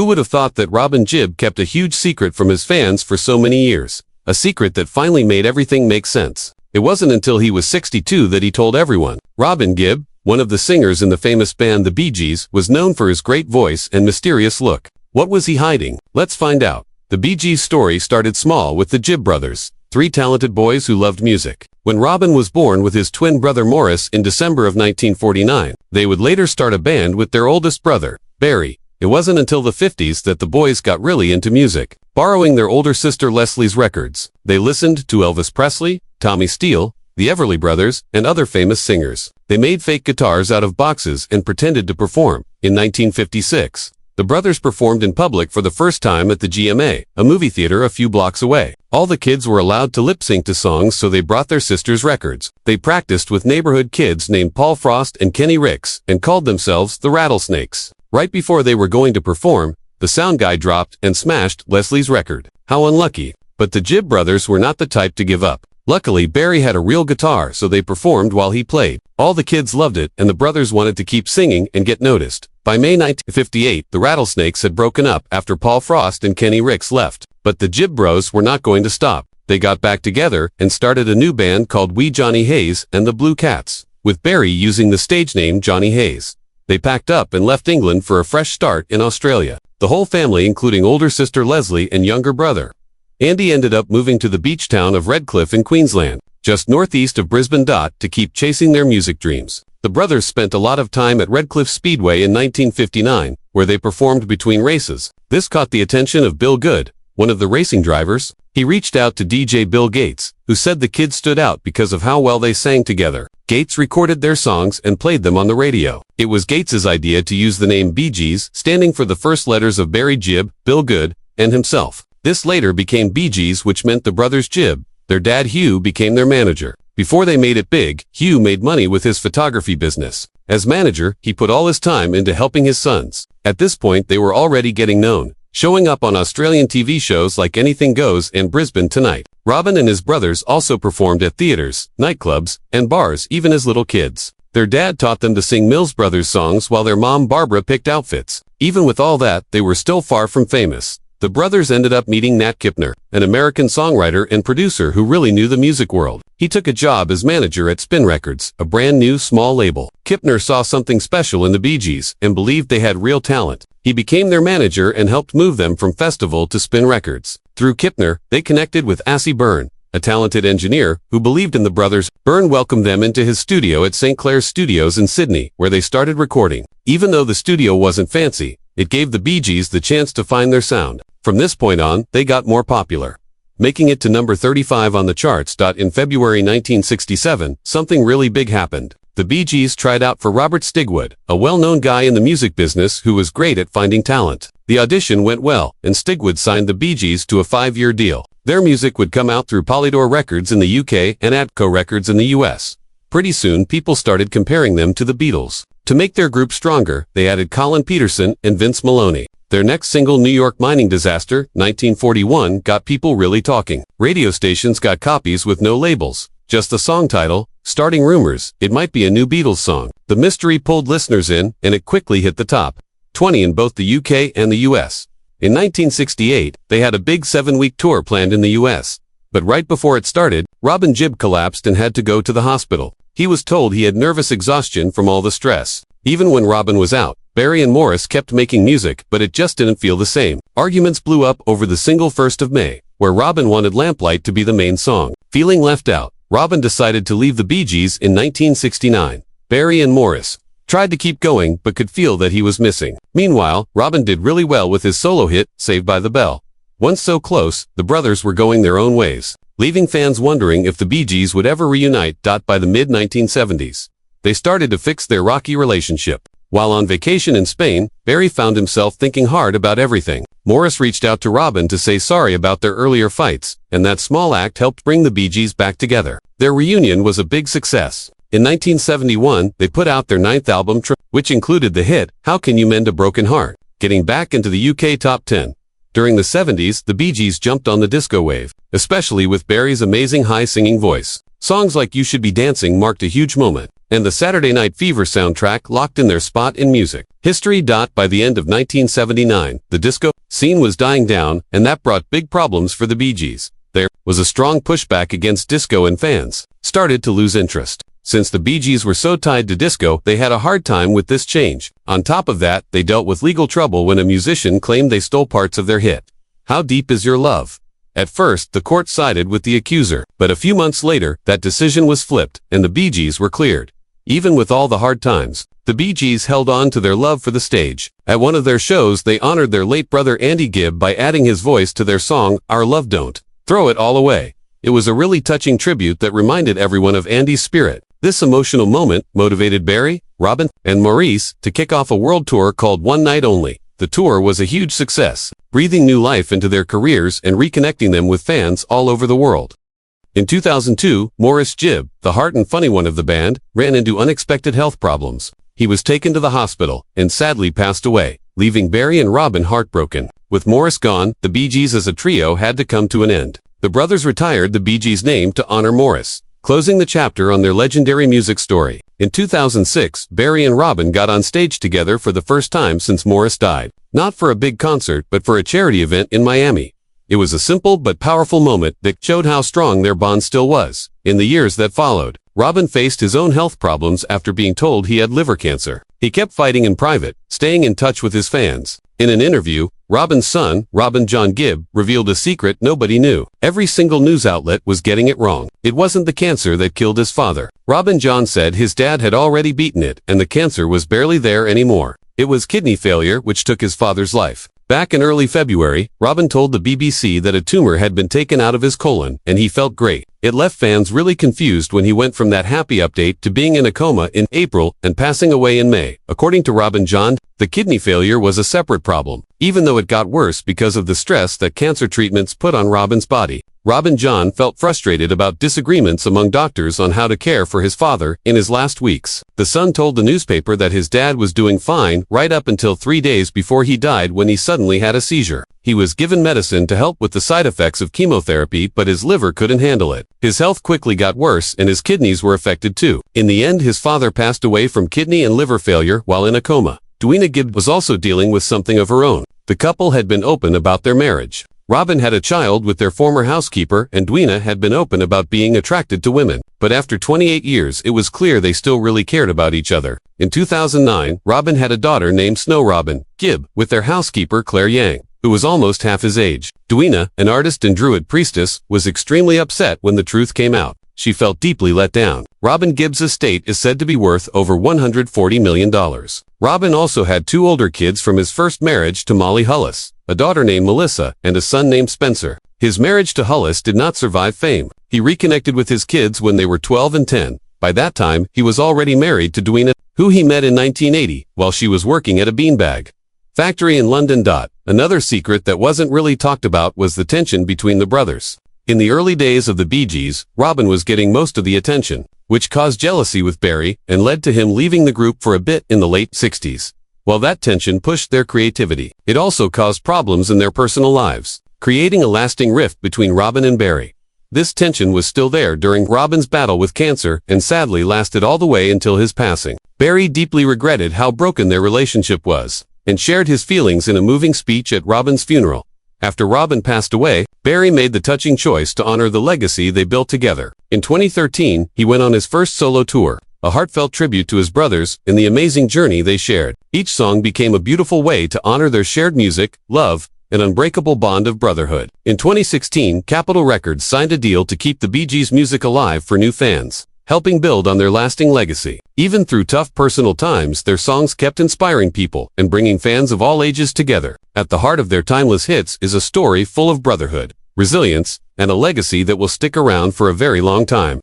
Who would have thought that Robin Gibb kept a huge secret from his fans for so many years? A secret that finally made everything make sense. It wasn't until he was 62 that he told everyone. Robin Gibb, one of the singers in the famous band the Bee Gees, was known for his great voice and mysterious look. What was he hiding? Let's find out. The Bee Gees' story started small with the Gibb brothers, three talented boys who loved music. When Robin was born with his twin brother Morris in December of 1949, they would later start a band with their oldest brother, Barry. It wasn't until the 50s that the boys got really into music. Borrowing their older sister Leslie's records, they listened to Elvis Presley, Tommy Steele, the Everly Brothers, and other famous singers. They made fake guitars out of boxes and pretended to perform. In 1956, the brothers performed in public for the first time at the GMA, a movie theater a few blocks away. All the kids were allowed to lip-sync to songs, so they brought their sister's records. They practiced with neighborhood kids named Paul Frost and Kenny Ricks, and called themselves the Rattlesnakes. Right before they were going to perform, the sound guy dropped and smashed Leslie's record. How unlucky. But the Gibb brothers were not the type to give up. Luckily, Barry had a real guitar, so they performed while he played. All the kids loved it, and the brothers wanted to keep singing and get noticed. By May 1958, the Rattlesnakes had broken up after Paul Frost and Kenny Ricks left. But the Gibb bros were not going to stop. They got back together and started a new band called Wee Johnny Hayes and the Blue Cats, with Barry using the stage name Johnny Hayes. They packed up and left England for a fresh start in Australia. The whole family, including older sister Leslie and younger brother Andy, ended up moving to the beach town of Redcliffe in Queensland, just northeast of Brisbane. To keep chasing their music dreams. The brothers spent a lot of time at Redcliffe Speedway in 1959, where they performed between races. This caught the attention of Bill Good, one of the racing drivers. He reached out to DJ Bill Gates, who said the kids stood out because of how well they sang together. Gates recorded their songs and played them on the radio. It was Gates's idea to use the name Bee Gees, standing for the first letters of Barry Gibb, Bill Good, and himself. This later became Bee Gees, which meant the brothers Gibb. Their dad Hugh became their manager. Before they made it big, Hugh made money with his photography business. As manager, he put all his time into helping his sons. At this point, they were already getting known, showing up on Australian TV shows like Anything Goes and Brisbane Tonight. Robin and his brothers also performed at theaters, nightclubs, and bars even as little kids. Their dad taught them to sing Mills Brothers songs while their mom Barbara picked outfits. Even with all that, they were still far from famous. The brothers ended up meeting Nat Kipner, an American songwriter and producer who really knew the music world. He took a job as manager at Spin Records, a brand new small label. Kipner saw something special in the Bee Gees and believed they had real talent. He became their manager and helped move them from Festival to Spin Records. Through Kipner, they connected with Assie Byrne, a talented engineer who believed in the brothers. Byrne welcomed them into his studio at St. Clair's Studios in Sydney, where they started recording. Even though the studio wasn't fancy, it gave the Bee Gees the chance to find their sound. From this point on, they got more popular, making it to number 35 on the charts. In February 1967, something really big happened. The Bee Gees tried out for Robert Stigwood, a well-known guy in the music business who was great at finding talent. The audition went well, and Stigwood signed the Bee Gees to a 5-year deal. Their music would come out through Polydor Records in the UK and Atco Records in the US. Pretty soon, people started comparing them to the Beatles. To make their group stronger, they added Colin Peterson and Vince Maloney. Their next single, New York Mining Disaster, 1941, got people really talking. Radio stations got copies with no labels, just the song title, starting rumors it might be a new Beatles song. The mystery pulled listeners in, and it quickly hit the top 20 in both the UK and the US. In 1968, they had a big 7-week tour planned in the US. But right before it started, Robin Gibb collapsed and had to go to the hospital. He was told he had nervous exhaustion from all the stress. Even when Robin was out, Barry and Morris kept making music, but it just didn't feel the same. Arguments blew up over the single 1st of May, where Robin wanted Lamplight to be the main song. Feeling left out, Robin decided to leave the Bee Gees in 1969. Barry and Morris tried to keep going, but could feel that he was missing. Meanwhile, Robin did really well with his solo hit, Saved by the Bell. Once so close, the brothers were going their own ways, leaving fans wondering if the Bee Gees would ever reunite. By the mid-1970s, they started to fix their rocky relationship. While on vacation in Spain, Barry found himself thinking hard about everything. Morris reached out to Robin to say sorry about their earlier fights, and that small act helped bring the Bee Gees back together. Their reunion was a big success. In 1971, they put out their 9th album, which included the hit, How Can You Mend a Broken Heart, getting back into the UK top 10. During the 70s, the Bee Gees jumped on the disco wave, especially with Barry's amazing high singing voice. Songs like You Should Be Dancing marked a huge moment, and the Saturday Night Fever soundtrack locked in their spot in music history. By the end of 1979, the disco scene was dying down, and that brought big problems for the Bee Gees. There was a strong pushback against disco, and fans started to lose interest. Since the Bee Gees were so tied to disco, they had a hard time with this change. On top of that, they dealt with legal trouble when a musician claimed they stole parts of their hit, How Deep Is Your Love? At first, the court sided with the accuser, but a few months later, that decision was flipped, and the Bee Gees were cleared. Even with all the hard times, the Bee Gees held on to their love for the stage. At one of their shows, they honored their late brother Andy Gibb by adding his voice to their song, Our Love Don't Throw It All Away. It was a really touching tribute that reminded everyone of Andy's spirit. This emotional moment motivated Barry, Robin, and Maurice to kick off a world tour called One Night Only. The tour was a huge success, breathing new life into their careers and reconnecting them with fans all over the world. In 2002, Morris Gibb, the heart and funny one of the band, ran into unexpected health problems. He was taken to the hospital and sadly passed away, leaving Barry and Robin heartbroken. With Morris gone, the Bee Gees as a trio had to come to an end. The brothers retired the Bee Gees name to honor Morris, closing the chapter on their legendary music story. In 2006, Barry and Robin got on stage together for the first time since Morris died. Not for a big concert, but for a charity event in Miami. It was a simple but powerful moment that showed how strong their bond still was. In the years that followed, Robin faced his own health problems after being told he had liver cancer. He kept fighting in private, staying in touch with his fans. In an interview, Robin's son, Robin John Gibb, revealed a secret nobody knew. Every single news outlet was getting it wrong. It wasn't the cancer that killed his father. Robin John said his dad had already beaten it, and the cancer was barely there anymore. It was kidney failure which took his father's life. Back in early February, Robin told the BBC that a tumor had been taken out of his colon, and he felt great. It left fans really confused when he went from that happy update to being in a coma in April and passing away in May. According to Robin John, the kidney failure was a separate problem, even though it got worse because of the stress that cancer treatments put on Robin's body. Robin John felt frustrated about disagreements among doctors on how to care for his father in his last weeks. The Sun told the newspaper that his dad was doing fine right up until 3 days before he died when he suddenly had a seizure. He was given medicine to help with the side effects of chemotherapy, but his liver couldn't handle it. His health quickly got worse and his kidneys were affected too. In the end, his father passed away from kidney and liver failure while in a coma. Dwina Gibb was also dealing with something of her own. The couple had been open about their marriage. Robin had a child with their former housekeeper, and Dwina had been open about being attracted to women. But after 28 years, it was clear they still really cared about each other. In 2009, Robin had a daughter named Snow Robin Gibb with their housekeeper Claire Yang, who was almost half his age. Dwina, an artist and druid priestess, was extremely upset when the truth came out. She felt deeply let down. Robin Gibb's estate is said to be worth over $140 million. Robin also had 2 older kids from his first marriage to Molly Hullis, a daughter named Melissa, and a son named Spencer. His marriage to Hullis did not survive fame. He reconnected with his kids when they were 12 and 10. By that time, he was already married to Dwina, who he met in 1980 while she was working at a beanbag factory in London. Another secret that wasn't really talked about was the tension between the brothers. In the early days of the Bee Gees, Robin was getting most of the attention, which caused jealousy with Barry and led to him leaving the group for a bit in the late 60s. While that tension pushed their creativity, it also caused problems in their personal lives, creating a lasting rift between Robin and Barry. This tension was still there during Robin's battle with cancer and sadly lasted all the way until his passing. Barry deeply regretted how broken their relationship was and shared his feelings in a moving speech at Robin's funeral. After Robin passed away, Barry made the touching choice to honor the legacy they built together. In 2013, he went on his first solo tour, a heartfelt tribute to his brothers and the amazing journey they shared. Each song became a beautiful way to honor their shared music, love, and unbreakable bond of brotherhood. In 2016, Capitol Records signed a deal to keep the Bee Gees' music alive for new fans, helping build on their lasting legacy. Even through tough personal times, their songs kept inspiring people and bringing fans of all ages together. At the heart of their timeless hits is a story full of brotherhood, resilience, and a legacy that will stick around for a very long time.